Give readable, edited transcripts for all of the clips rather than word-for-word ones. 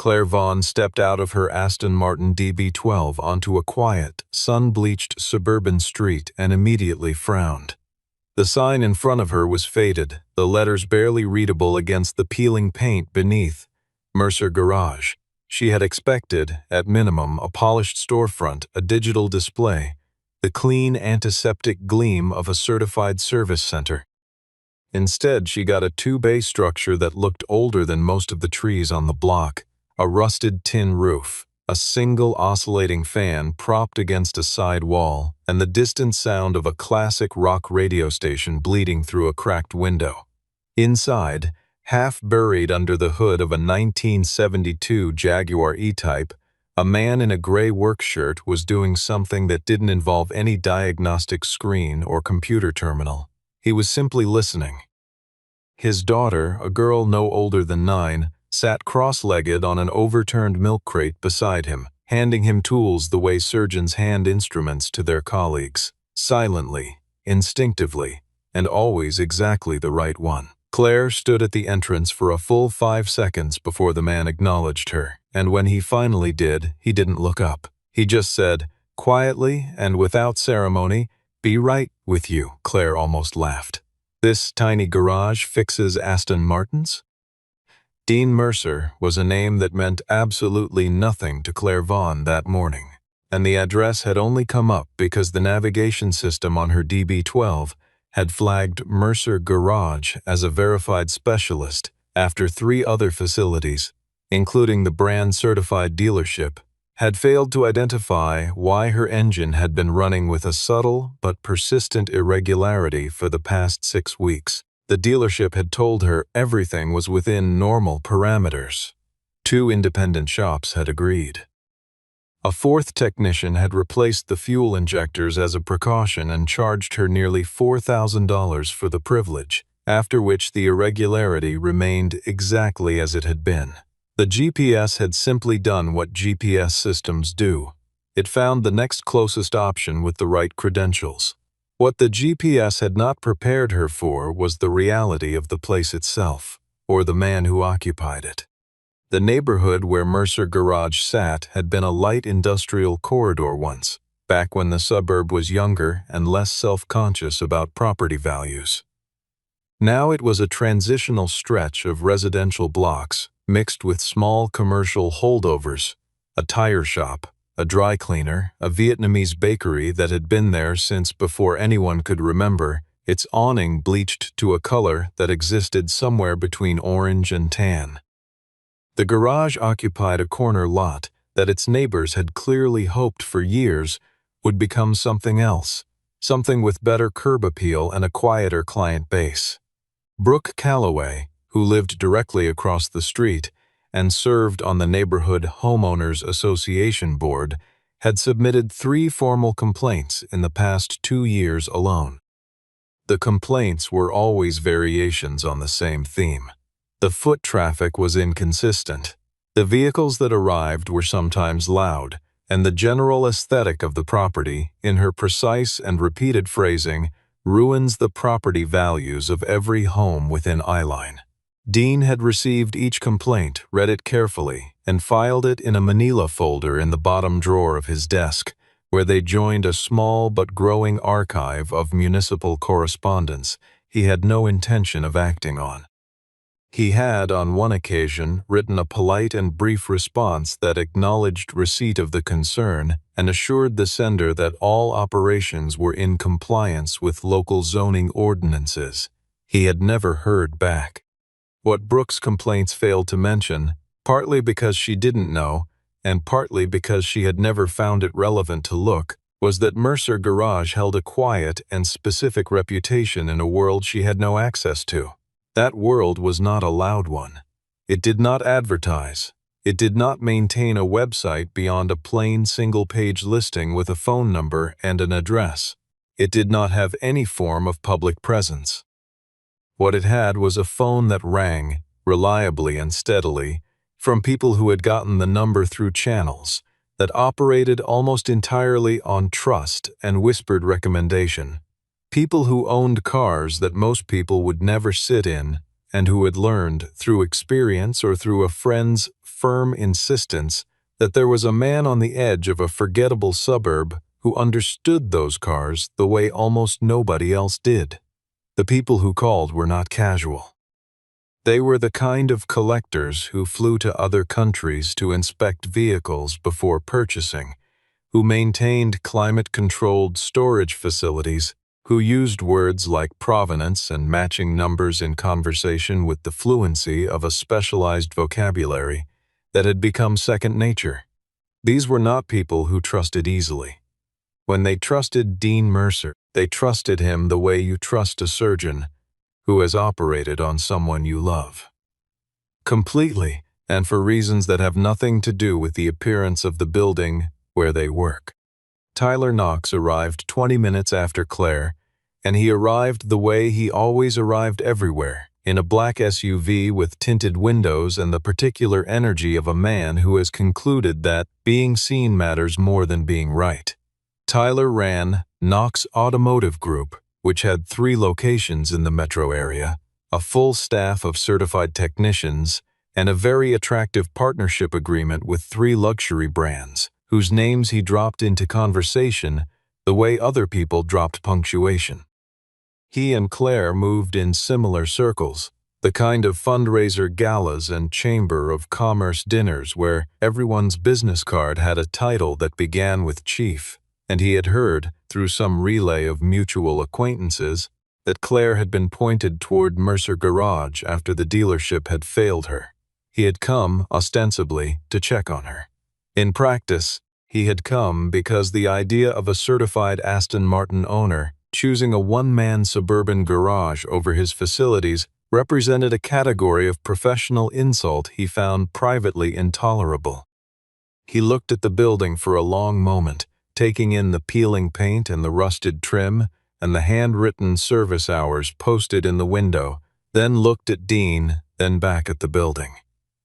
Claire Vaughn stepped out of her Aston Martin DB12 onto a quiet, sun-bleached suburban street and immediately frowned. The sign in front of her was faded, the letters barely readable against the peeling paint beneath. Mercer Garage. She had expected, at minimum, a polished storefront, a digital display, the clean, antiseptic gleam of a certified service center. Instead, she got a two-bay structure that looked older than most of the trees on the block, a rusted tin roof, a single oscillating fan propped against a side wall, and the distant sound of a classic rock radio station bleeding through a cracked window. Inside, half buried under the hood of a 1972 Jaguar E-Type, a man in a gray work shirt was doing something that didn't involve any diagnostic screen or computer terminal. He was simply listening. His daughter, a girl no older than 9, sat cross-legged on an overturned milk crate beside him, handing him tools the way surgeons hand instruments to their colleagues, silently, instinctively, and always exactly the right one. Claire stood at the entrance for a full 5 seconds before the man acknowledged her, and when he finally did, he didn't look up. He just said, quietly and without ceremony, "Be right with you," Claire almost laughed. "This tiny garage fixes Aston Martins?" Dean Mercer was a name that meant absolutely nothing to Claire Vaughn that morning, and the address had only come up because the navigation system on her DB12 had flagged Mercer Garage as a verified specialist after 3 other facilities, including the brand-certified dealership, had failed to identify why her engine had been running with a subtle but persistent irregularity for the past 6 weeks. The dealership had told her everything was within normal parameters. 2 independent shops had agreed. A 4th technician had replaced the fuel injectors as a precaution and charged her nearly $4,000 for the privilege, after which the irregularity remained exactly as it had been. The GPS had simply done what GPS systems do. It found the next closest option with the right credentials. What the GPS had not prepared her for was the reality of the place itself, or the man who occupied it. The neighborhood where Mercer Garage sat had been a light industrial corridor once, back when the suburb was younger and less self-conscious about property values. Now it was a transitional stretch of residential blocks mixed with small commercial holdovers, a tire shop, a dry cleaner, a Vietnamese bakery that had been there since before anyone could remember, its awning bleached to a color that existed somewhere between orange and tan. The garage occupied a corner lot that its neighbors had clearly hoped for years would become something else, something with better curb appeal and a quieter client base. Brooke Calloway, who lived directly across the street and served on the Neighborhood Homeowners Association board, had submitted 3 formal complaints in the past 2 years alone. The complaints were always variations on the same theme. The foot traffic was inconsistent. The vehicles that arrived were sometimes loud, and the general aesthetic of the property, in her precise and repeated phrasing, ruins the property values of every home within eyeline. Dean had received each complaint, read it carefully, and filed it in a manila folder in the bottom drawer of his desk, where they joined a small but growing archive of municipal correspondence he had no intention of acting on. He had, on one occasion, written a polite and brief response that acknowledged receipt of the concern and assured the sender that all operations were in compliance with local zoning ordinances. He had never heard back. What Brooke's complaints failed to mention, partly because she didn't know, and partly because she had never found it relevant to look, was that Mercer Garage held a quiet and specific reputation in a world she had no access to. That world was not a loud one. It did not advertise. It did not maintain a website beyond a plain single-page listing with a phone number and an address. It did not have any form of public presence. What it had was a phone that rang, reliably and steadily, from people who had gotten the number through channels, that operated almost entirely on trust and whispered recommendation. People who owned cars that most people would never sit in and who had learned, through experience or through a friend's firm insistence, that there was a man on the edge of a forgettable suburb who understood those cars the way almost nobody else did. The people who called were not casual. They were the kind of collectors who flew to other countries to inspect vehicles before purchasing, who maintained climate-controlled storage facilities, who used words like provenance and matching numbers in conversation with the fluency of a specialized vocabulary that had become second nature. These were not people who trusted easily. When they trusted Dean Mercer, they trusted him the way you trust a surgeon who has operated on someone you love. Completely, and for reasons that have nothing to do with the appearance of the building where they work. Tyler Knox arrived 20 minutes after Claire, and he arrived the way he always arrived everywhere, in a black SUV with tinted windows and the particular energy of a man who has concluded that being seen matters more than being right. Tyler ran Knox Automotive Group, which had 3 locations in the metro area, a full staff of certified technicians, and a very attractive partnership agreement with 3 luxury brands, whose names he dropped into conversation the way other people dropped punctuation. He and Claire moved in similar circles, the kind of fundraiser galas and chamber of commerce dinners where everyone's business card had a title that began with chief, and he had heard, through some relay of mutual acquaintances, that Claire had been pointed toward Mercer Garage after the dealership had failed her. He had come, ostensibly, to check on her. In practice, he had come because the idea of a certified Aston Martin owner choosing a one-man suburban garage over his facilities represented a category of professional insult he found privately intolerable. He looked at the building for a long moment, taking in the peeling paint and the rusted trim and the handwritten service hours posted in the window, then looked at Dean, then back at the building.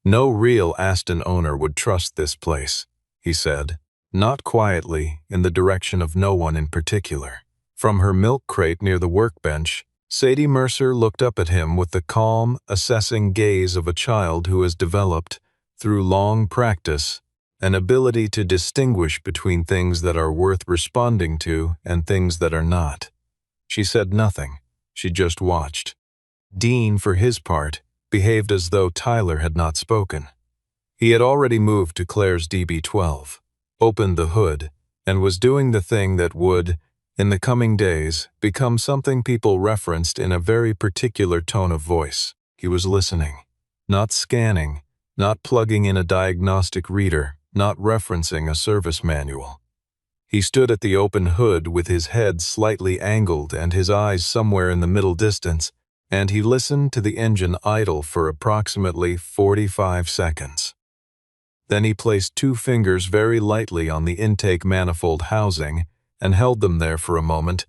No real Aston owner would trust this place, he said, not quietly, in the direction of no one in particular. From her milk crate near the workbench, Sadie Mercer looked up at him with the calm, assessing gaze of a child who has developed, through long practice, an ability to distinguish between things that are worth responding to and things that are not. She said nothing. She just watched. Dean, for his part, behaved as though Tyler had not spoken. He had already moved to Claire's DB12, opened the hood, and was doing the thing that would, in the coming days, become something people referenced in a very particular tone of voice. He was listening, not scanning, not plugging in a diagnostic reader, not referencing a service manual. He stood at the open hood with his head slightly angled and his eyes somewhere in the middle distance, and he listened to the engine idle for approximately 45 seconds. Then he placed 2 fingers very lightly on the intake manifold housing and held them there for a moment,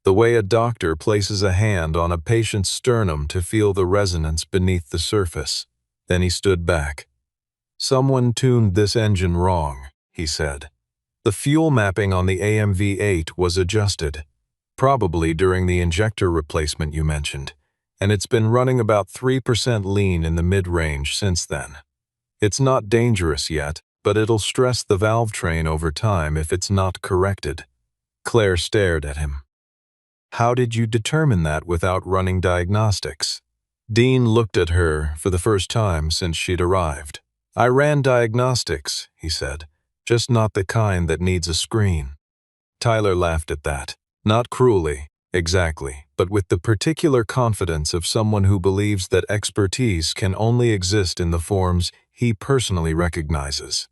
the way a doctor places a hand on a patient's sternum to feel the resonance beneath the surface. Then he stood back. "Someone tuned this engine wrong," he said. "The fuel mapping on the AMV8 was adjusted, probably during the injector replacement you mentioned, and it's been running about 3% lean in the mid-range since then. It's not dangerous yet, but it'll stress the valve train over time if it's not corrected." Claire stared at him. "How did you determine that without running diagnostics?" Dean looked at her for the first time since she'd arrived. "I ran diagnostics," he said, "just not the kind that needs a screen." Tyler laughed at that, not cruelly, exactly, but with the particular confidence of someone who believes that expertise can only exist in the forms he personally recognizes.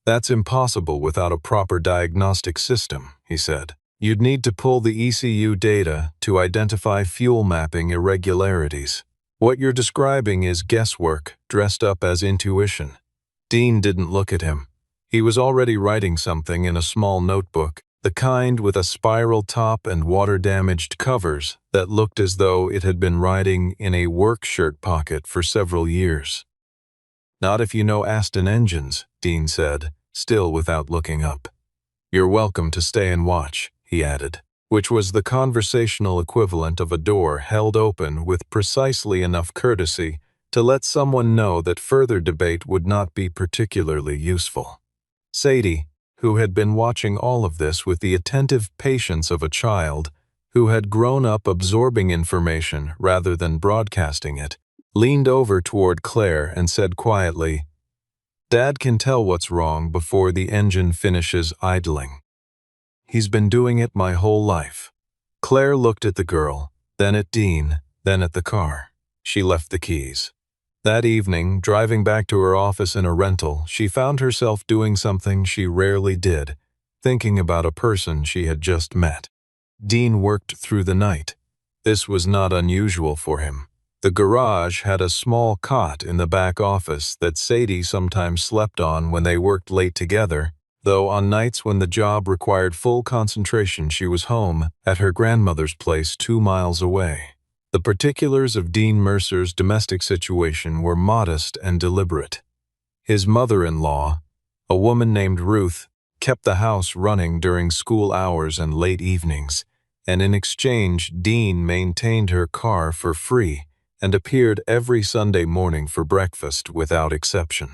"That's impossible without a proper diagnostic system," he said. "You'd need to pull the ECU data to identify fuel mapping irregularities. What you're describing is guesswork dressed up as intuition." Dean didn't look at him. He was already writing something in a small notebook, the kind with a spiral top and water-damaged covers that looked as though it had been riding in a work shirt pocket for several years. "Not if you know Aston engines," Dean said, still without looking up. "You're welcome to stay and watch," he added. which was the conversational equivalent of a door held open with precisely enough courtesy to let someone know that further debate would not be particularly useful. Sadie, who had been watching all of this with the attentive patience of a child, who had grown up absorbing information rather than broadcasting it, leaned over toward Claire and said quietly, "Dad can tell what's wrong before the engine finishes idling. He's been doing it my whole life." Claire looked at the girl, then at Dean, then at the car. She left the keys. That evening, driving back to her office in a rental, she found herself doing something she rarely did, thinking about a person she had just met. Dean worked through the night. This was not unusual for him. The garage had a small cot in the back office that Sadie sometimes slept on when they worked late together, though on nights when the job required full concentration she was home at her grandmother's place 2 miles away. The particulars of Dean Mercer's domestic situation were modest and deliberate. His mother-in-law, a woman named Ruth, kept the house running during school hours and late evenings, and in exchange Dean maintained her car for free and appeared every Sunday morning for breakfast without exception.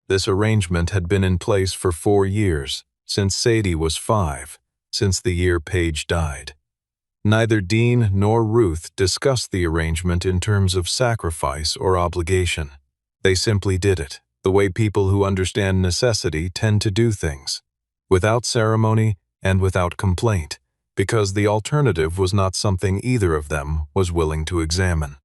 This arrangement had been in place for 4 years, since Sadie was 5, since the year Paige died. Neither Dean nor Ruth discussed the arrangement in terms of sacrifice or obligation. They simply did it, the way people who understand necessity tend to do things, without ceremony and without complaint, because the alternative was not something either of them was willing to examine.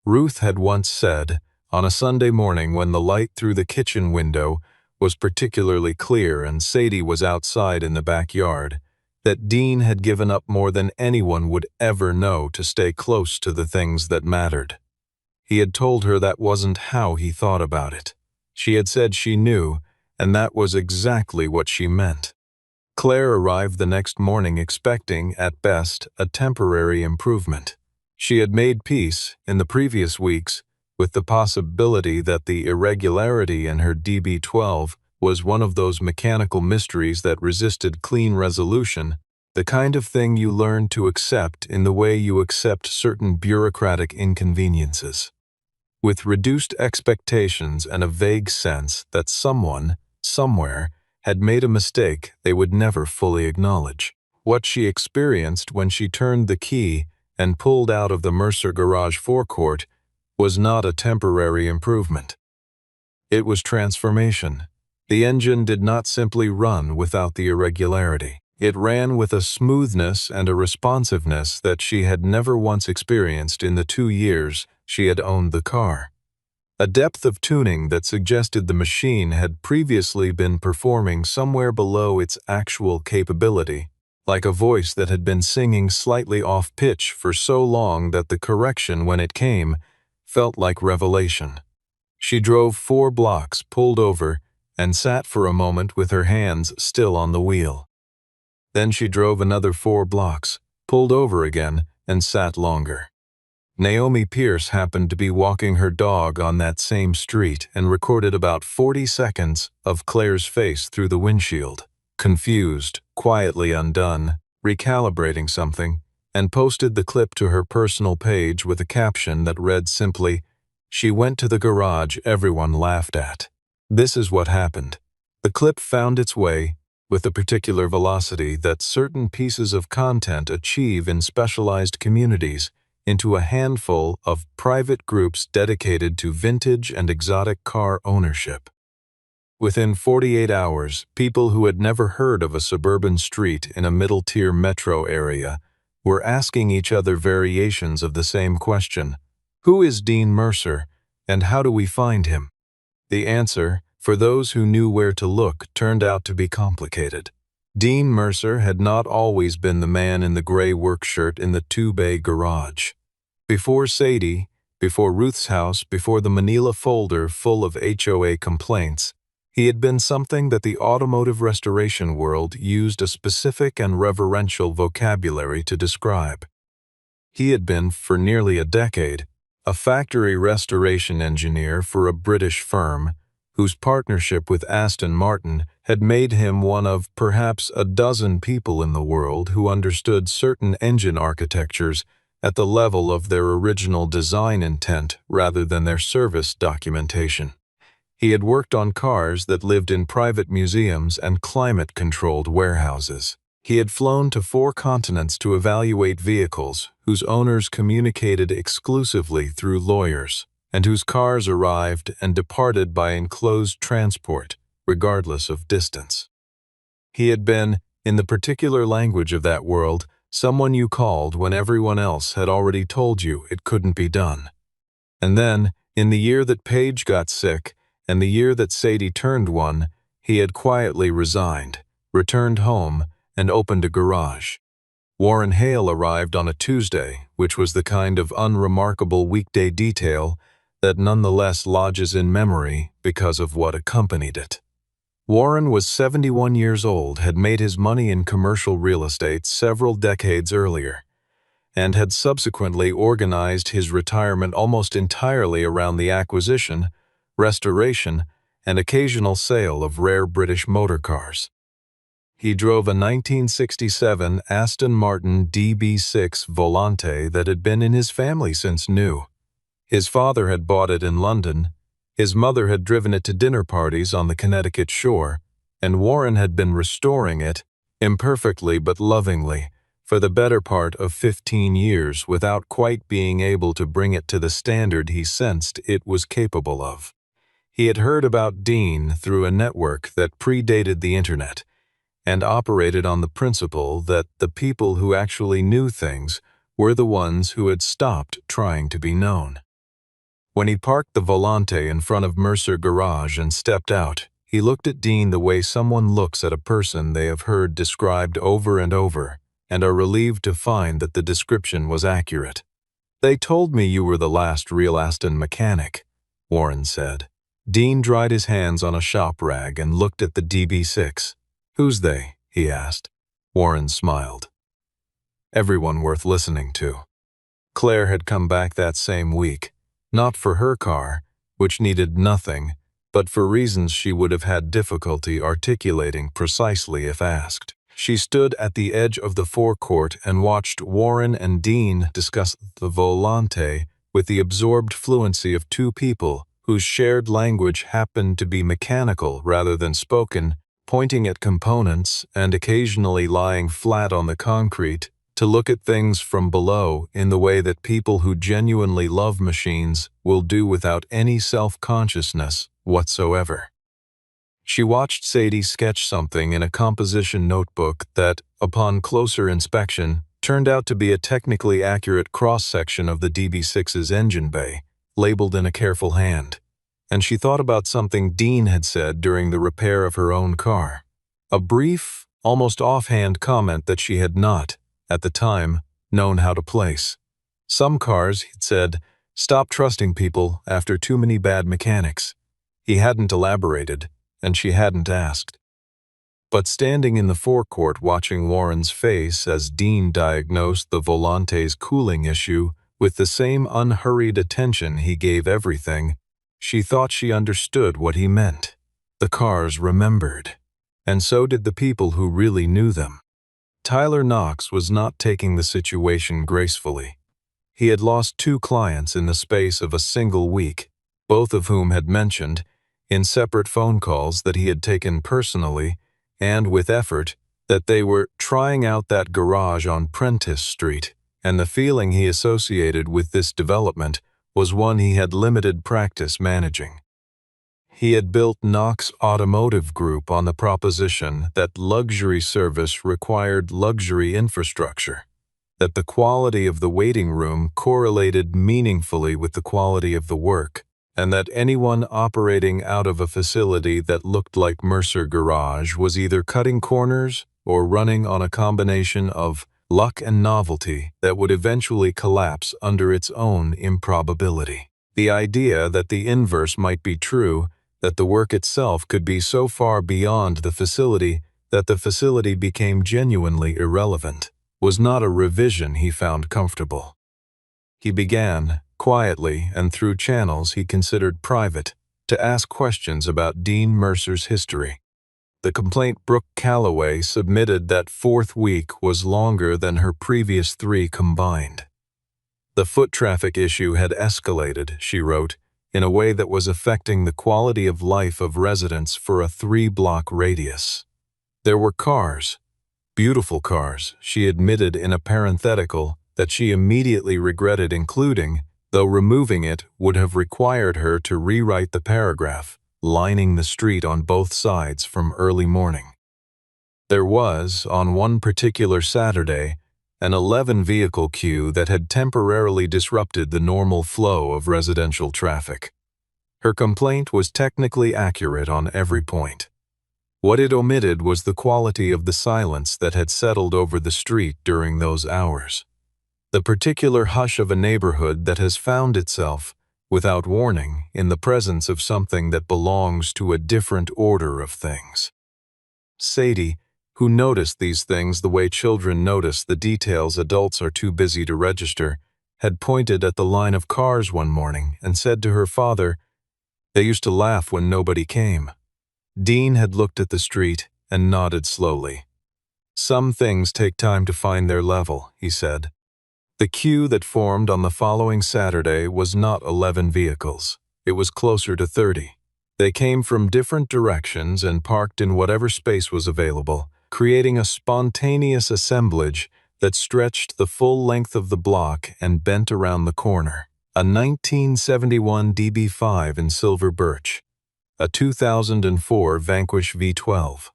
Ruth had once said, on a Sunday morning when the light through the kitchen window was particularly clear and Sadie was outside in the backyard, that Dean had given up more than anyone would ever know to stay close to the things that mattered. He had told her that wasn't how he thought about it. She had said she knew, and that was exactly what she meant. Claire arrived the next morning expecting, at best, a temporary improvement. She had made peace, in the previous weeks, with the possibility that the irregularity in her DB12 was one of those mechanical mysteries that resisted clean resolution, the kind of thing you learn to accept in the way you accept certain bureaucratic inconveniences. With reduced expectations and a vague sense that someone, somewhere, had made a mistake they would never fully acknowledge. What she experienced when she turned the key and pulled out of the Mercer garage forecourt was not a temporary improvement. It was transformation. The engine did not simply run without the irregularity. It ran with a smoothness and a responsiveness that she had never once experienced in the 2 years she had owned the car. A depth of tuning that suggested the machine had previously been performing somewhere below its actual capability, like a voice that had been singing slightly off-pitch for so long that the correction, when it came, felt like revelation. She drove 4 blocks, pulled over, and sat for a moment with her hands still on the wheel. Then she drove another 4 blocks, pulled over again, and sat longer. Naomi Pierce happened to be walking her dog on that same street and recorded about 40 seconds of Claire's face through the windshield, confused, quietly undone, recalibrating something, and posted the clip to her personal page with a caption that read simply, "She went to the garage everyone laughed at." This is what happened. The clip found its way, with the particular velocity that certain pieces of content achieve in specialized communities, into a handful of private groups dedicated to vintage and exotic car ownership. Within 48 hours, people who had never heard of a suburban street in a middle-tier metro area were asking each other variations of the same question: who is Dean Mercer, and how do we find him? The answer, for those who knew where to look, turned out to be complicated. Dean Mercer had not always been the man in the gray work shirt in the 2-bay garage. Before Sadie, before Ruth's house, before the manila folder full of HOA complaints, he had been something that the automotive restoration world used a specific and reverential vocabulary to describe. He had been, for nearly a decade, a factory restoration engineer for a British firm, whose partnership with Aston Martin had made him one of perhaps a dozen people in the world who understood certain engine architectures at the level of their original design intent rather than their service documentation. He had worked on cars that lived in private museums and climate-controlled warehouses. He had flown to 4 continents to evaluate vehicles whose owners communicated exclusively through lawyers, and whose cars arrived and departed by enclosed transport, regardless of distance. He had been, in the particular language of that world, someone you called when everyone else had already told you it couldn't be done. And then, in the year that Paige got sick, and the year that Sadie turned 1, he had quietly resigned, returned home, and opened a garage. Warren Hale arrived on a Tuesday, which was the kind of unremarkable weekday detail that nonetheless lodges in memory because of what accompanied it. Warren was 71 years old, had made his money in commercial real estate several decades earlier, and had subsequently organized his retirement almost entirely around the acquisition, restoration, and occasional sale of rare British motor cars. He drove a 1967 Aston Martin DB6 Volante that had been in his family since new. His father had bought it in London, his mother had driven it to dinner parties on the Connecticut shore, and Warren had been restoring it, imperfectly but lovingly, for the better part of 15 years without quite being able to bring it to the standard he sensed it was capable of. He had heard about Dean through a network that predated the internet, and operated on the principle that the people who actually knew things were the ones who had stopped trying to be known. When he parked the Volante in front of Mercer Garage and stepped out, he looked at Dean the way someone looks at a person they have heard described over and over, and are relieved to find that the description was accurate. "They told me you were the last real Aston mechanic," Warren said. Dean dried his hands on a shop rag and looked at the DB6. "Who's they?" he asked. Warren smiled. "Everyone worth listening to." Claire had come back that same week, not for her car, which needed nothing, but for reasons she would have had difficulty articulating precisely if asked. She stood at the edge of the forecourt and watched Warren and Dean discuss the Volante with the absorbed fluency of 2 people whose shared language happened to be mechanical rather than spoken, pointing at components and occasionally lying flat on the concrete to look at things from below in the way that people who genuinely love machines will do without any self-consciousness whatsoever. She watched Sadie sketch something in a composition notebook that, upon closer inspection, turned out to be a technically accurate cross-section of the DB6's engine bay, labeled in a careful hand. And she thought about something Dean had said during the repair of her own car. A brief, almost offhand comment that she had not, at the time, known how to place. Some cars, he'd said, stop trusting people after too many bad mechanics. He hadn't elaborated, and she hadn't asked. But standing in the forecourt watching Warren's face as Dean diagnosed the Volante's cooling issue with the same unhurried attention he gave everything, she thought she understood what he meant. The cars remembered, and so did the people who really knew them. Tyler Knox was not taking the situation gracefully. He had lost 2 clients in the space of a single week, both of whom had mentioned, in separate phone calls that he had taken personally, and with effort, that they were trying out that garage on Prentice Street, and the feeling he associated with this development was one he had limited practice managing. He had built Knox Automotive Group on the proposition that luxury service required luxury infrastructure, that the quality of the waiting room correlated meaningfully with the quality of the work, and that anyone operating out of a facility that looked like Mercer Garage was either cutting corners or running on a combination of luck and novelty that would eventually collapse under its own improbability. The idea that the inverse might be true, that the work itself could be so far beyond the facility that the facility became genuinely irrelevant, was not a revision he found comfortable. He began, quietly and through channels he considered private, to ask questions about Dean Mercer's history. The complaint Brooke Calloway submitted that fourth week was longer than her previous 3 combined. The foot traffic issue had escalated, she wrote, in a way that was affecting the quality of life of residents for a 3-block radius. There were cars, beautiful cars, she admitted in a parenthetical that she immediately regretted including, though removing it would have required her to rewrite the paragraph, lining the street on both sides from early morning. There was, on one particular Saturday, an 11-vehicle queue that had temporarily disrupted the normal flow of residential traffic. Her complaint was technically accurate on every point. What it omitted was the quality of the silence that had settled over the street during those hours. The particular hush of a neighborhood that has found itself, without warning, in the presence of something that belongs to a different order of things. Sadie, who noticed these things the way children notice the details adults are too busy to register, had pointed at the line of cars one morning and said to her father, "They used to laugh when nobody came." Dean had looked at the street and nodded slowly. "Some things take time to find their level," he said. The queue that formed on the following Saturday was not 11 vehicles. It was closer to 30. They came from different directions and parked in whatever space was available, creating a spontaneous assemblage that stretched the full length of the block and bent around the corner. A 1971 DB5 in silver birch, a 2004 Vanquish V12,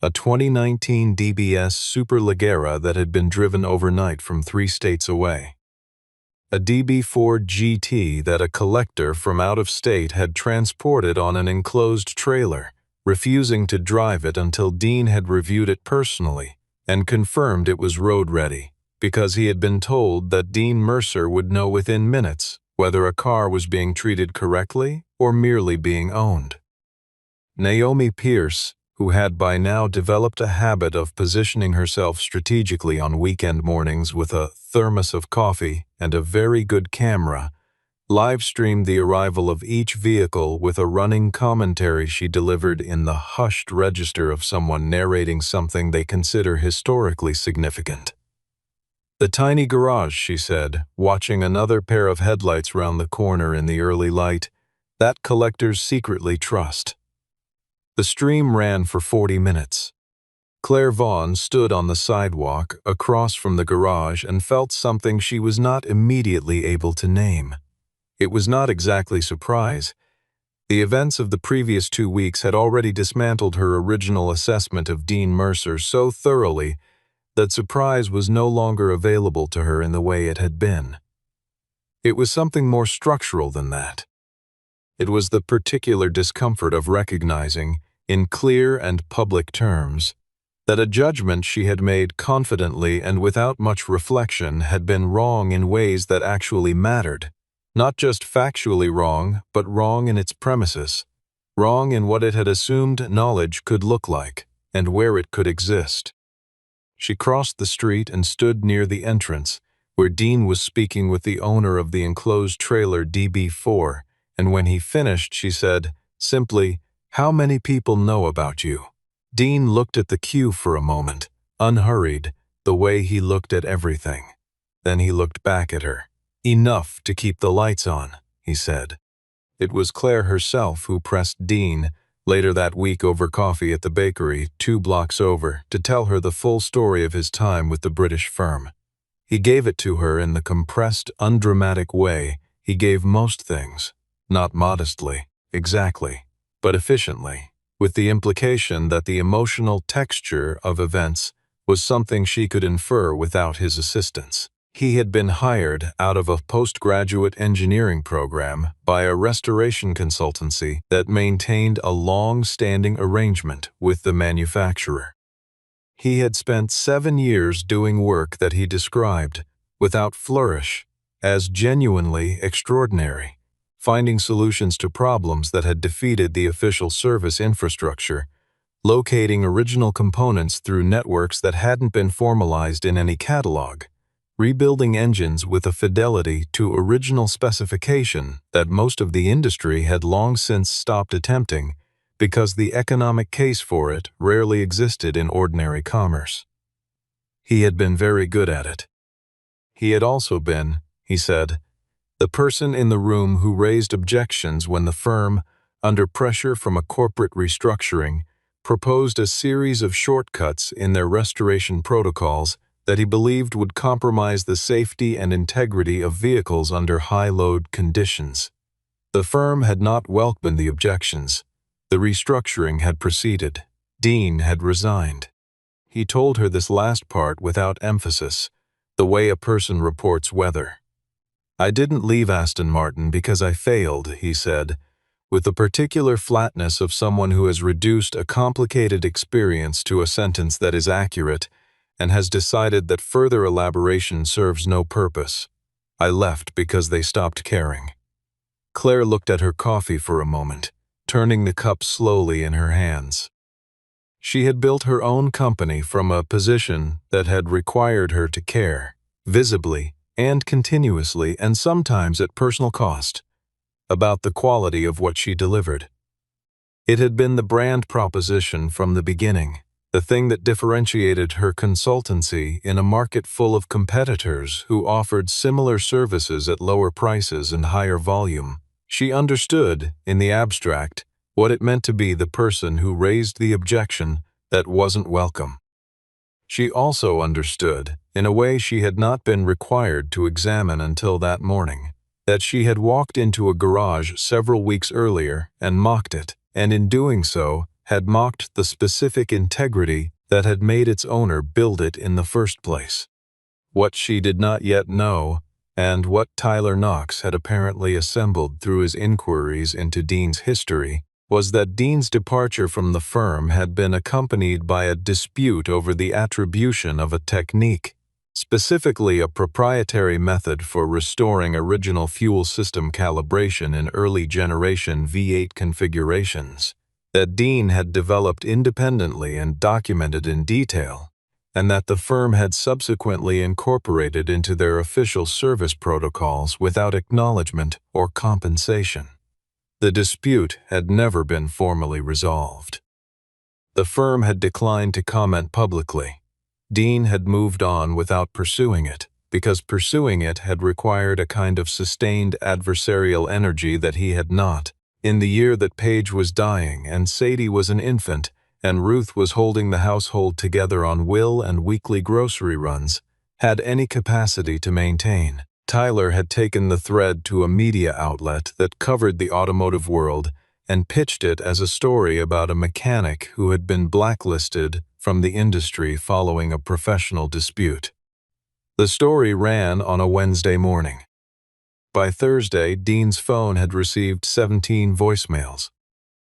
a 2019 DBS Superleggera that had been driven overnight from 3 states away, a DB4 GT that a collector from out of state had transported on an enclosed trailer, refusing to drive it until Dean had reviewed it personally and confirmed it was road-ready, because he had been told that Dean Mercer would know within minutes whether a car was being treated correctly or merely being owned. Naomi Pierce, who had by now developed a habit of positioning herself strategically on weekend mornings with a thermos of coffee and a very good camera, live-streamed the arrival of each vehicle with a running commentary she delivered in the hushed register of someone narrating something they consider historically significant. "The tiny garage," she said, watching another pair of headlights round the corner in the early light, "that collectors secretly trust." The stream ran for 40 minutes. Claire Vaughn stood on the sidewalk across from the garage and felt something she was not immediately able to name. It was not exactly surprise. The events of the previous 2 weeks had already dismantled her original assessment of Dean Mercer so thoroughly that surprise was no longer available to her in the way it had been. It was something more structural than that. It was the particular discomfort of recognizing, in clear and public terms, that a judgment she had made confidently and without much reflection had been wrong in ways that actually mattered. Not just factually wrong, but wrong in its premises, wrong in what it had assumed knowledge could look like, and where it could exist. She crossed the street and stood near the entrance, where Dean was speaking with the owner of the enclosed trailer DB4, and when he finished, she said, simply, "How many people know about you?" Dean looked at the queue for a moment, unhurried, the way he looked at everything. Then he looked back at her. "Enough to keep the lights on," he said. It was Claire herself who pressed Dean, later that week over coffee at the bakery 2 blocks over, to tell her the full story of his time with the British firm. He gave it to her in the compressed, undramatic way he gave most things, not modestly, exactly, but efficiently, with the implication that the emotional texture of events was something she could infer without his assistance. He had been hired out of a postgraduate engineering program by a restoration consultancy that maintained a long-standing arrangement with the manufacturer. He had spent 7 years doing work that he described, without flourish, as genuinely extraordinary, finding solutions to problems that had defeated the official service infrastructure, locating original components through networks that hadn't been formalized in any catalog, rebuilding engines with a fidelity to original specification that most of the industry had long since stopped attempting because the economic case for it rarely existed in ordinary commerce. He had been very good at it. He had also been, he said, the person in the room who raised objections when the firm, under pressure from a corporate restructuring, proposed a series of shortcuts in their restoration protocols that he believed would compromise the safety and integrity of vehicles under high-load conditions. The firm had not welcomed the objections. The restructuring had proceeded. Dean had resigned. He told her this last part without emphasis, the way a person reports weather. I didn't leave Aston Martin because I failed, he said, with the particular flatness of someone who has reduced a complicated experience to a sentence that is accurate and has decided that further elaboration serves no purpose. I left because they stopped caring. Claire looked at her coffee for a moment, turning the cup slowly in her hands. She had built her own company from a position that had required her to care, visibly and continuously and sometimes at personal cost, about the quality of what she delivered. It had been the brand proposition from the beginning, the thing that differentiated her consultancy in a market full of competitors who offered similar services at lower prices and higher volume. She understood, in the abstract, what it meant to be the person who raised the objection that wasn't welcome. She also understood, in a way she had not been required to examine until that morning, that she had walked into a garage several weeks earlier and mocked it, and in doing so, had mocked the specific integrity that had made its owner build it in the first place. What she did not yet know, and what Tyler Knox had apparently assembled through his inquiries into Dean's history, was that Dean's departure from the firm had been accompanied by a dispute over the attribution of a technique, specifically a proprietary method for restoring original fuel system calibration in early-generation V8 configurations, that Dean had developed independently and documented in detail, and that the firm had subsequently incorporated into their official service protocols without acknowledgement or compensation. The dispute had never been formally resolved. The firm had declined to comment publicly. Dean had moved on without pursuing it, because pursuing it had required a kind of sustained adversarial energy that he had not. In the year that Paige was dying and Sadie was an infant, and Ruth was holding the household together on will and weekly grocery runs, had any capacity to maintain. Tyler had taken the thread to a media outlet that covered the automotive world and pitched it as a story about a mechanic who had been blacklisted from the industry following a professional dispute. The story ran on a Wednesday morning. By Thursday, Dean's phone had received 17 voicemails.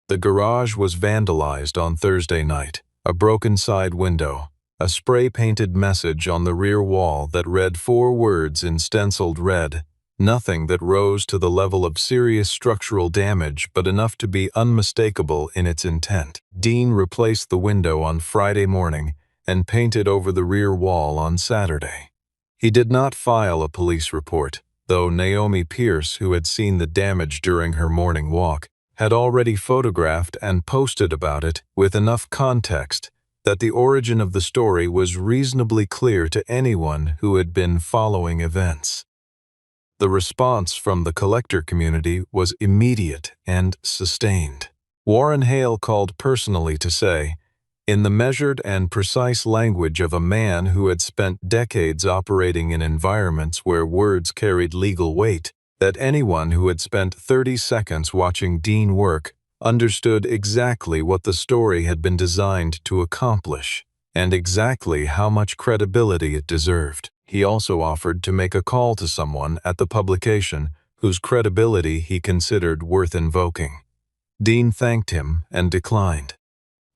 The garage was vandalized on Thursday night, a broken side window, a spray-painted message on the rear wall that read 4 words in stenciled red, nothing that rose to the level of serious structural damage but enough to be unmistakable in its intent. Dean replaced the window on Friday morning and painted over the rear wall on Saturday. He did not file a police report, though Naomi Pierce, who had seen the damage during her morning walk, had already photographed and posted about it with enough context that the origin of the story was reasonably clear to anyone who had been following events. The response from the collector community was immediate and sustained. Warren Hale called personally to say, in the measured and precise language of a man who had spent decades operating in environments where words carried legal weight, that anyone who had spent 30 seconds watching Dean work understood exactly what the story had been designed to accomplish, and exactly how much credibility it deserved. He also offered to make a call to someone at the publication whose credibility he considered worth invoking. Dean thanked him and declined.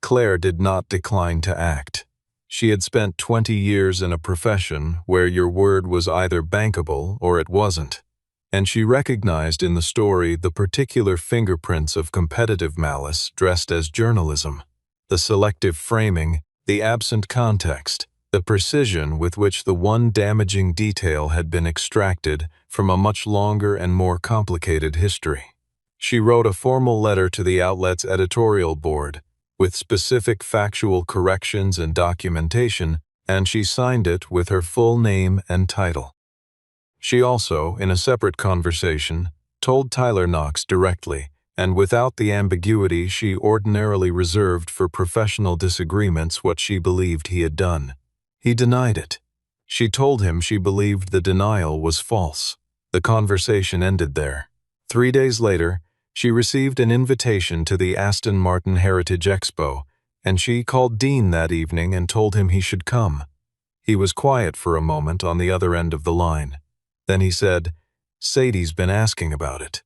Claire did not decline to act. She had spent 20 years in a profession where your word was either bankable or it wasn't, and she recognized in the story the particular fingerprints of competitive malice dressed as journalism, the selective framing, the absent context, the precision with which the one damaging detail had been extracted from a much longer and more complicated history. She wrote a formal letter to the outlet's editorial board, with specific factual corrections and documentation, and she signed it with her full name and title. She also, in a separate conversation, told Tyler Knox directly, and without the ambiguity she ordinarily reserved for professional disagreements, what she believed he had done. He denied it. She told him she believed the denial was false. The conversation ended there. 3 days later, she received an invitation to the Aston Martin Heritage Expo, and she called Dean that evening and told him he should come. He was quiet for a moment on the other end of the line. Then he said, "Sadie's been asking about it."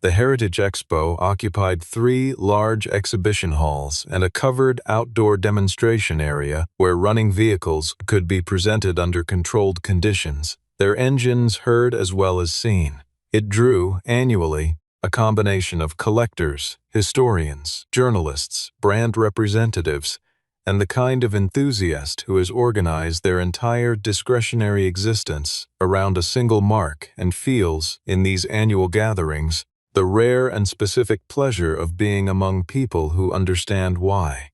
The Heritage Expo occupied 3 large exhibition halls and a covered outdoor demonstration area where running vehicles could be presented under controlled conditions, their engines heard as well as seen. It drew, annually, a combination of collectors, historians, journalists, brand representatives, and the kind of enthusiast who has organized their entire discretionary existence around a single mark and feels, in these annual gatherings, the rare and specific pleasure of being among people who understand why.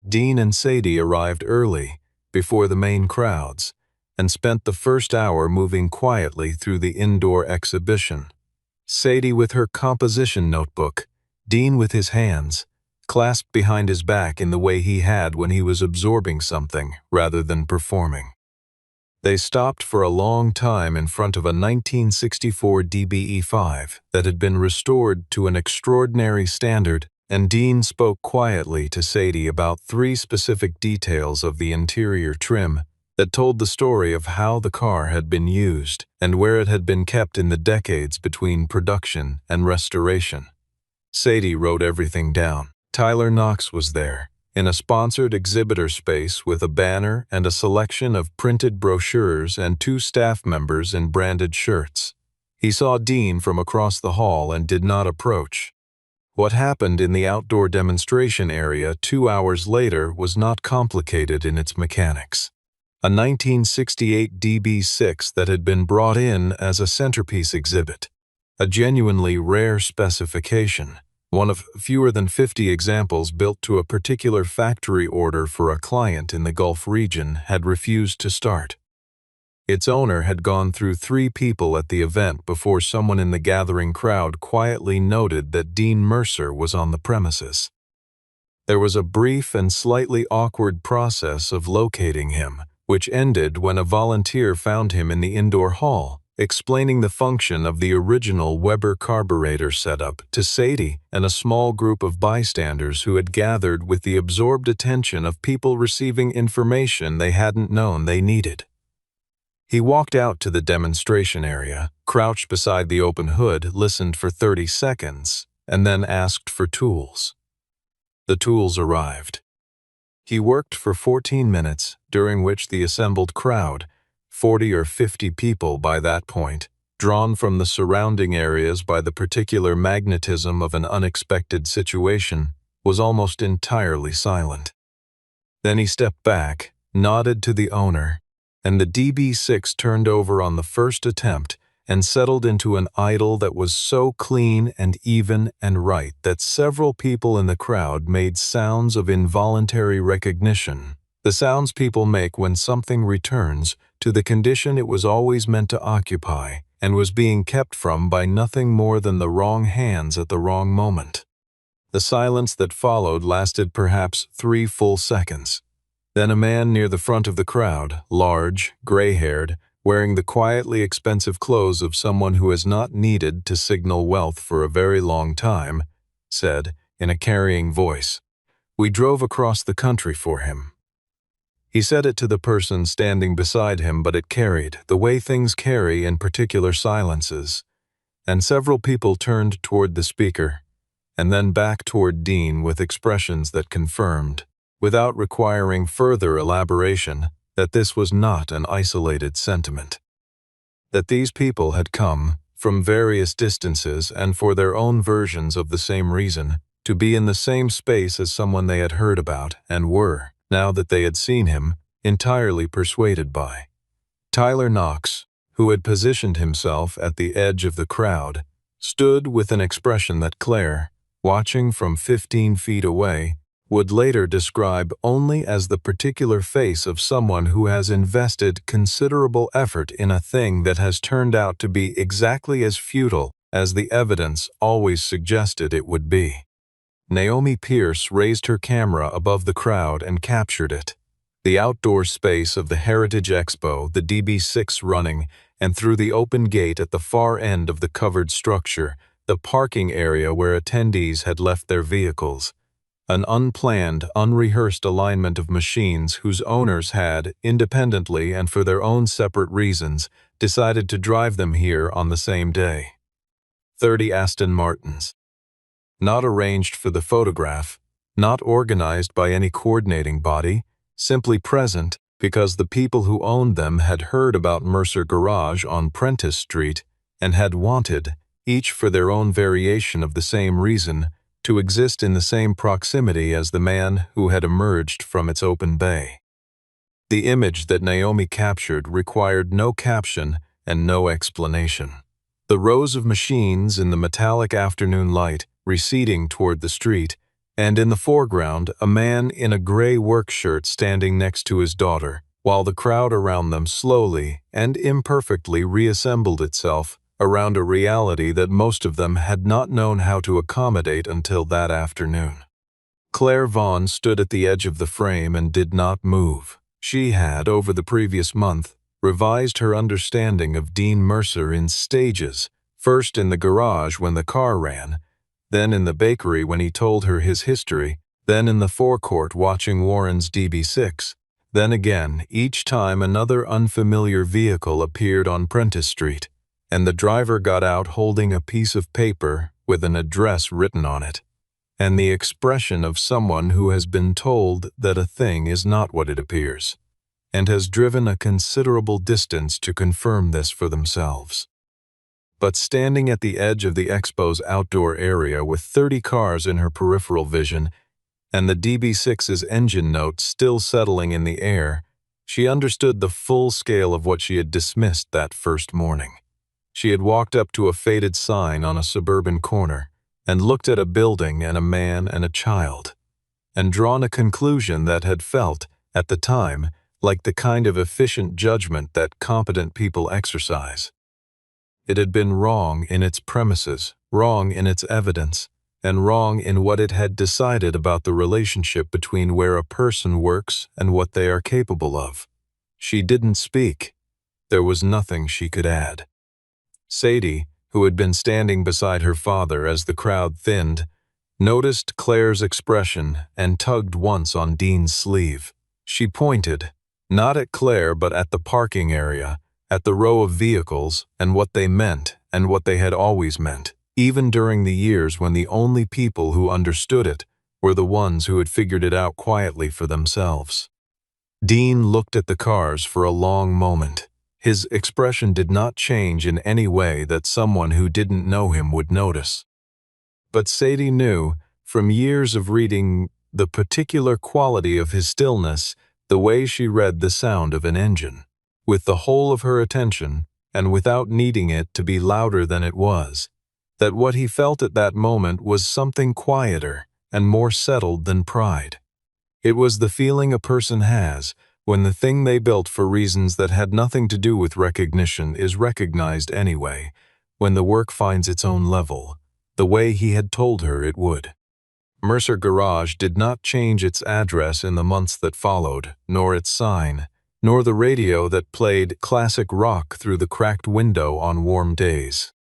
Dean and Sadie arrived early, before the main crowds, and spent the first hour moving quietly through the indoor exhibition. Sadie with her composition notebook, Dean with his hands, clasped behind his back in the way he had when he was absorbing something rather than performing. They stopped for a long time in front of a 1964 DBE-5 that had been restored to an extraordinary standard, and Dean spoke quietly to Sadie about 3 specific details of the interior trim that told the story of how the car had been used and where it had been kept in the decades between production and restoration. Sadie wrote everything down. Tyler Knox was there, in a sponsored exhibitor space with a banner and a selection of printed brochures and 2 staff members in branded shirts. He saw Dean from across the hall and did not approach. What happened in the outdoor demonstration area 2 hours later was not complicated in its mechanics. A 1968 DB6 that had been brought in as a centerpiece exhibit, a genuinely rare specification, one of fewer than 50 examples built to a particular factory order for a client in the Gulf region, had refused to start. Its owner had gone through 3 people at the event before someone in the gathering crowd quietly noted that Dean Mercer was on the premises. There was a brief and slightly awkward process of locating him, which ended when a volunteer found him in the indoor hall, explaining the function of the original Weber carburetor setup to Sadie and a small group of bystanders who had gathered with the absorbed attention of people receiving information they hadn't known they needed. He walked out to the demonstration area, crouched beside the open hood, listened for 30 seconds, and then asked for tools. The tools arrived. He worked for 14 minutes, during which the assembled crowd, 40 or 50 people by that point, drawn from the surrounding areas by the particular magnetism of an unexpected situation, was almost entirely silent. Then he stepped back, nodded to the owner, and the DB6 turned over on the first attempt and settled into an idle that was so clean and even and right that several people in the crowd made sounds of involuntary recognition, the sounds people make when something returns to the condition it was always meant to occupy and was being kept from by nothing more than the wrong hands at the wrong moment. The silence that followed lasted perhaps 3 full seconds. Then a man near the front of the crowd, large, gray-haired, wearing the quietly expensive clothes of someone who has not needed to signal wealth for a very long time, said, in a carrying voice, "We drove across the country for him." He said it to the person standing beside him, but it carried, the way things carry in particular silences, and several people turned toward the speaker, and then back toward Dean with expressions that confirmed, without requiring further elaboration, that this was not an isolated sentiment. That these people had come, from various distances and for their own versions of the same reason, to be in the same space as someone they had heard about and were, now that they had seen him, entirely persuaded by. Tyler Knox, who had positioned himself at the edge of the crowd, stood with an expression that Claire, watching from 15 feet away, would later describe only as the particular face of someone who has invested considerable effort in a thing that has turned out to be exactly as futile as the evidence always suggested it would be. Naomi Pierce raised her camera above the crowd and captured it. The outdoor space of the Heritage Expo, the DB6 running, and through the open gate at the far end of the covered structure, the parking area where attendees had left their vehicles. An unplanned, unrehearsed alignment of machines whose owners had, independently and for their own separate reasons, decided to drive them here on the same day. 30 Aston Martins. Not arranged for the photograph, not organized by any coordinating body, simply present because the people who owned them had heard about Mercer Garage on Prentice Street and had wanted, each for their own variation of the same reason, to exist in the same proximity as the man who had emerged from its open bay. The image that Naomi captured required no caption and no explanation. The rows of machines in the metallic afternoon light receding toward the street, and in the foreground a man in a gray work shirt standing next to his daughter, while the crowd around them slowly and imperfectly reassembled itself around a reality that most of them had not known how to accommodate until that afternoon. Claire Vaughn stood at the edge of the frame and did not move. She had, over the previous month, revised her understanding of Dean Mercer in stages, first in the garage when the car ran, then in the bakery when he told her his history, then in the forecourt watching Warren's DB6, then again each time another unfamiliar vehicle appeared on Prentice Street, and the driver got out holding a piece of paper with an address written on it, and the expression of someone who has been told that a thing is not what it appears, and has driven a considerable distance to confirm this for themselves. But standing at the edge of the Expo's outdoor area with 30 cars in her peripheral vision and the DB6's engine notes still settling in the air, she understood the full scale of what she had dismissed that first morning. She had walked up to a faded sign on a suburban corner and looked at a building and a man and a child, and drawn a conclusion that had felt, at the time, like the kind of efficient judgment that competent people exercise. It had been wrong in its premises, wrong in its evidence, and wrong in what it had decided about the relationship between where a person works and what they are capable of. She didn't speak. There was nothing she could add. Sadie, who had been standing beside her father as the crowd thinned, noticed Claire's expression and tugged once on Dean's sleeve. She pointed, not at Claire but at the parking area, at the row of vehicles and what they meant and what they had always meant, even during the years when the only people who understood it were the ones who had figured it out quietly for themselves. Dean looked at the cars for a long moment. His expression did not change in any way that someone who didn't know him would notice. But Sadie knew, from years of reading, the particular quality of his stillness, the way she read the sound of an engine, with the whole of her attention and without needing it to be louder than it was, that what he felt at that moment was something quieter and more settled than pride. It was the feeling a person has when the thing they built for reasons that had nothing to do with recognition is recognized anyway, when the work finds its own level, the way he had told her it would. Mercer Garage did not change its address in the months that followed, nor its sign, nor the radio that played classic rock through the cracked window on warm days.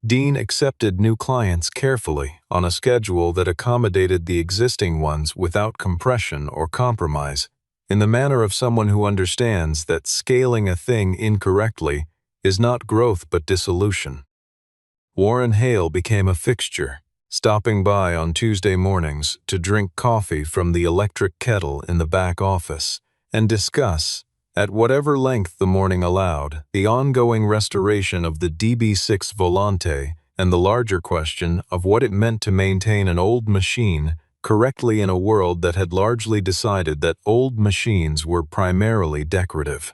Dean accepted new clients carefully on a schedule that accommodated the existing ones without compression or compromise, in the manner of someone who understands that scaling a thing incorrectly is not growth but dissolution. Warren Hale became a fixture, stopping by on Tuesday mornings to drink coffee from the electric kettle in the back office and discuss, at whatever length the morning allowed, the ongoing restoration of the DB6 Volante and the larger question of what it meant to maintain an old machine correctly in a world that had largely decided that old machines were primarily decorative.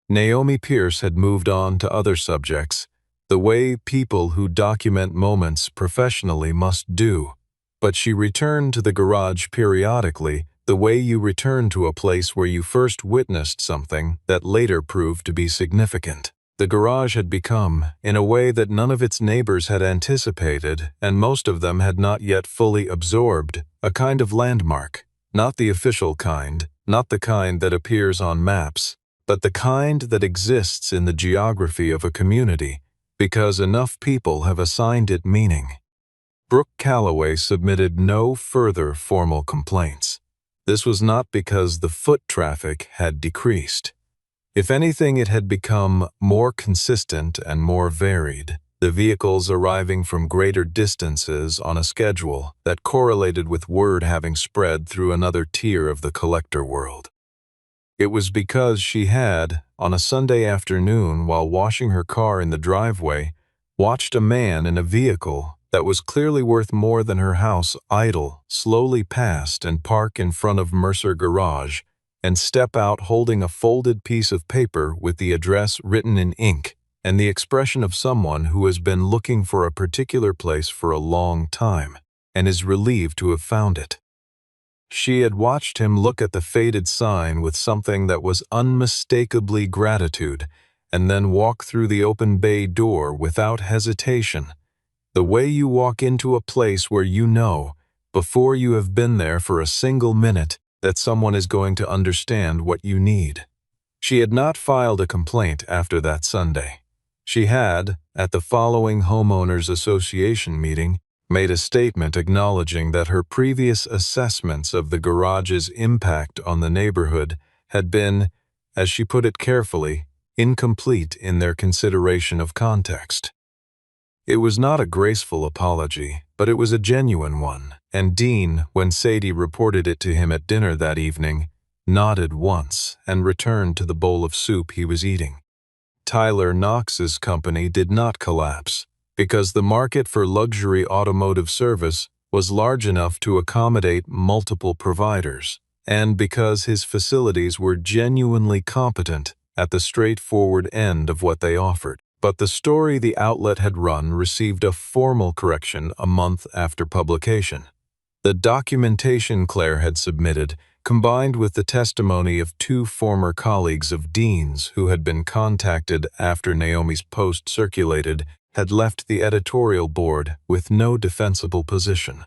Naomi Pierce had moved on to other subjects, the way people who document moments professionally must do, but she returned to the garage periodically the way you return to a place where you first witnessed something that later proved to be significant. The garage had become, in a way that none of its neighbors had anticipated, and most of them had not yet fully absorbed, a kind of landmark. Not the official kind, not the kind that appears on maps, but the kind that exists in the geography of a community, because enough people have assigned it meaning. Brooke Calloway submitted no further formal complaints. This was not because the foot traffic had decreased. If anything, it had become more consistent and more varied, the vehicles arriving from greater distances on a schedule that correlated with word having spread through another tier of the collector world. It was because she had, on a Sunday afternoon while washing her car in the driveway, watched a man in a vehicle that was clearly worth more than her house idle, slowly past and park in front of Mercer Garage, and step out holding a folded piece of paper with the address written in ink and the expression of someone who has been looking for a particular place for a long time and is relieved to have found it. She had watched him look at the faded sign with something that was unmistakably gratitude and then walk through the open bay door without hesitation, the way you walk into a place where you know, before you have been there for a single minute, that someone is going to understand what you need. She had not filed a complaint after that Sunday. She had, at the following Homeowners Association meeting, made a statement acknowledging that her previous assessments of the garage's impact on the neighborhood had been, as she put it carefully, incomplete in their consideration of context. It was not a graceful apology, but it was a genuine one, and Dean, when Sadie reported it to him at dinner that evening, nodded once and returned to the bowl of soup he was eating. Tyler Knox's company did not collapse, because the market for luxury automotive service was large enough to accommodate multiple providers, and because his facilities were genuinely competent at the straightforward end of what they offered. But the story the outlet had run received a formal correction a month after publication. The documentation Claire had submitted, combined with the testimony of two former colleagues of Dean's who had been contacted after Naomi's post circulated, had left the editorial board with no defensible position.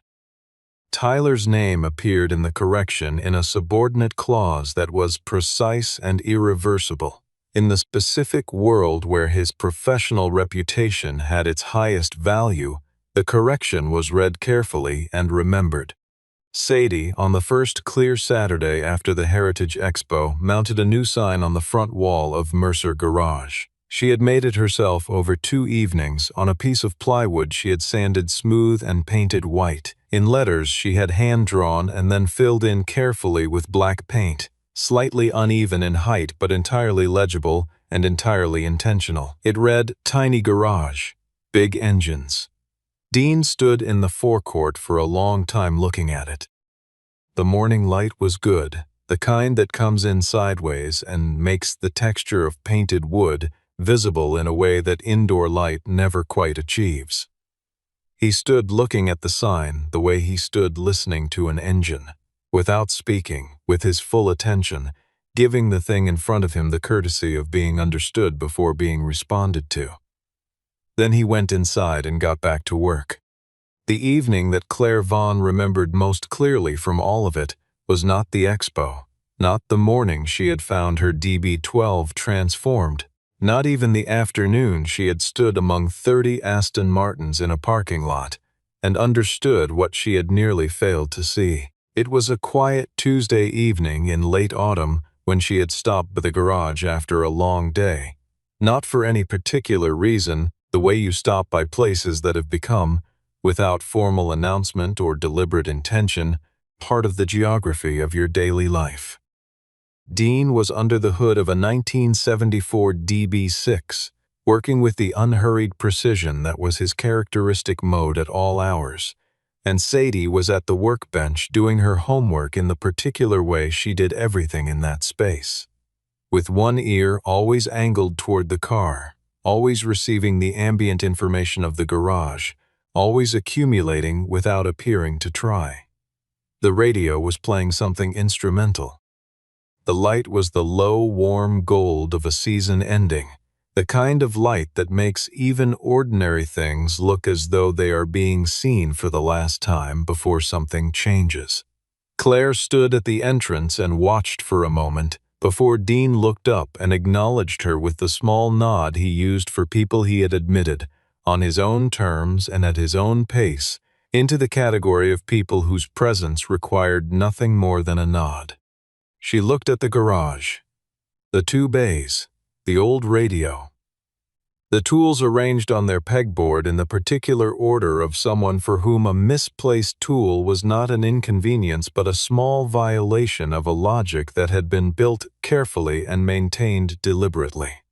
Tyler's name appeared in the correction in a subordinate clause that was precise and irreversible. In the specific world where his professional reputation had its highest value, the correction was read carefully and remembered. Sadie, on the first clear Saturday after the Heritage Expo, mounted a new sign on the front wall of Mercer Garage. She had made it herself over 2 evenings on a piece of plywood she had sanded smooth and painted white, in letters she had hand-drawn and then filled in carefully with black paint. Slightly uneven in height but entirely legible and entirely intentional. It read, "Tiny Garage, Big Engines." Dean stood in the forecourt for a long time looking at it. The morning light was good, the kind that comes in sideways and makes the texture of painted wood visible in a way that indoor light never quite achieves. He stood looking at the sign the way he stood listening to an engine, without speaking, with his full attention, giving the thing in front of him the courtesy of being understood before being responded to. Then he went inside and got back to work. The evening that Claire Vaughn remembered most clearly from all of it was not the expo, not the morning she had found her DB12 transformed, not even the afternoon she had stood among 30 Aston Martins in a parking lot and understood what she had nearly failed to see. It was a quiet Tuesday evening in late autumn when she had stopped by the garage after a long day, not for any particular reason, the way you stop by places that have become, without formal announcement or deliberate intention, part of the geography of your daily life. Dean was under the hood of a 1974 DB6, working with the unhurried precision that was his characteristic mode at all hours, and Sadie was at the workbench doing her homework in the particular way she did everything in that space. With one ear always angled toward the car, always receiving the ambient information of the garage, always accumulating without appearing to try. The radio was playing something instrumental. The light was the low, warm gold of a season ending, the kind of light that makes even ordinary things look as though they are being seen for the last time before something changes. Claire stood at the entrance and watched for a moment before Dean looked up and acknowledged her with the small nod he used for people he had admitted, on his own terms and at his own pace, into the category of people whose presence required nothing more than a nod. She looked at the garage, the two bays, the old radio, the tools arranged on their pegboard in the particular order of someone for whom a misplaced tool was not an inconvenience but a small violation of a logic that had been built carefully and maintained deliberately.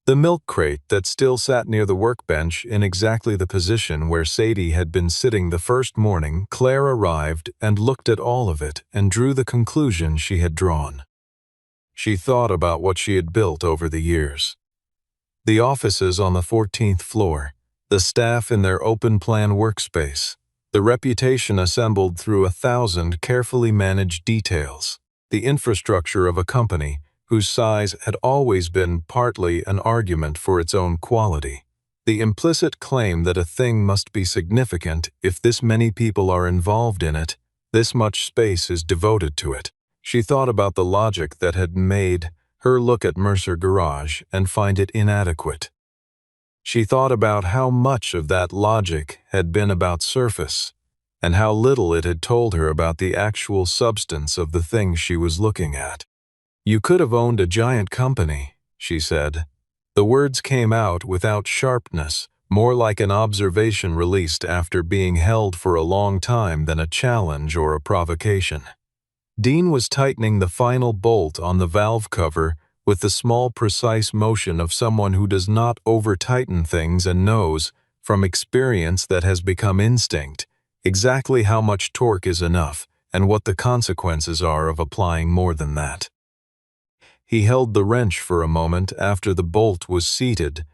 The milk crate that still sat near the workbench in exactly the position where Sadie had been sitting the first morning. Claire arrived and looked at all of it and drew the conclusion she had drawn. She thought about what she had built over the years. The offices on the 14th floor, the staff in their open-plan workspace, the reputation assembled through 1,000 carefully managed details, the infrastructure of a company whose size had always been partly an argument for its own quality, the implicit claim that a thing must be significant if this many people are involved in it, this much space is devoted to it. She thought about the logic that had made her look at Mercer Garage and find it inadequate. She thought about how much of that logic had been about surface, and how little it had told her about the actual substance of the thing she was looking at. "You could have owned a giant company," she said. The words came out without sharpness, more like an observation released after being held for a long time than a challenge or a provocation. Dean was tightening the final bolt on the valve cover with the small, precise motion of someone who does not over-tighten things and knows, from experience that has become instinct, exactly how much torque is enough and what the consequences are of applying more than that. He held the wrench for a moment after the bolt was seated,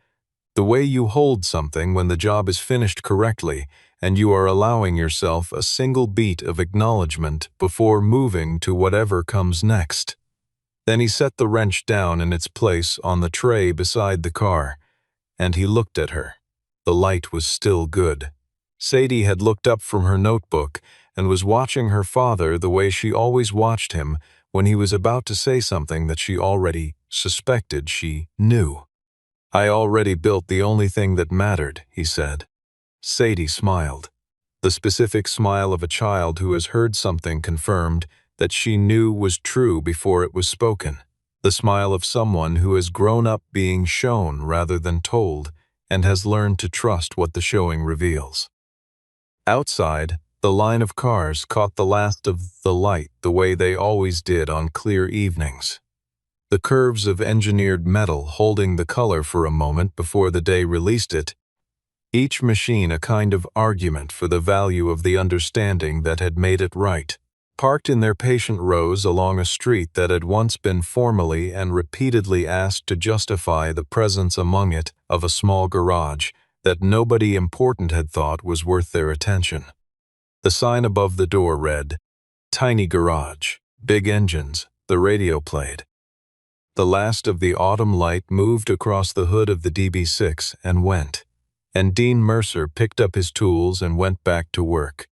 the way you hold something when the job is finished correctly and you are allowing yourself a single beat of acknowledgement before moving to whatever comes next. Then he set the wrench down in its place on the tray beside the car, and he looked at her. The light was still good. Sadie had looked up from her notebook and was watching her father the way she always watched him when he was about to say something that she already suspected she knew. "I already built the only thing that mattered," he said. Sadie smiled, the specific smile of a child who has heard something confirmed that she knew was true before it was spoken, the smile of someone who has grown up being shown rather than told and has learned to trust what the showing reveals. Outside, the line of cars caught the last of the light the way they always did on clear evenings. The curves of engineered metal holding the color for a moment before the day released it, each machine a kind of argument for the value of the understanding that had made it right, parked in their patient rows along a street that had once been formally and repeatedly asked to justify the presence among it of a small garage that nobody important had thought was worth their attention. The sign above the door read, "Tiny Garage, Big Engines," the radio played. The last of the autumn light moved across the hood of the DB6 and went, and Dean Mercer picked up his tools and went back to work.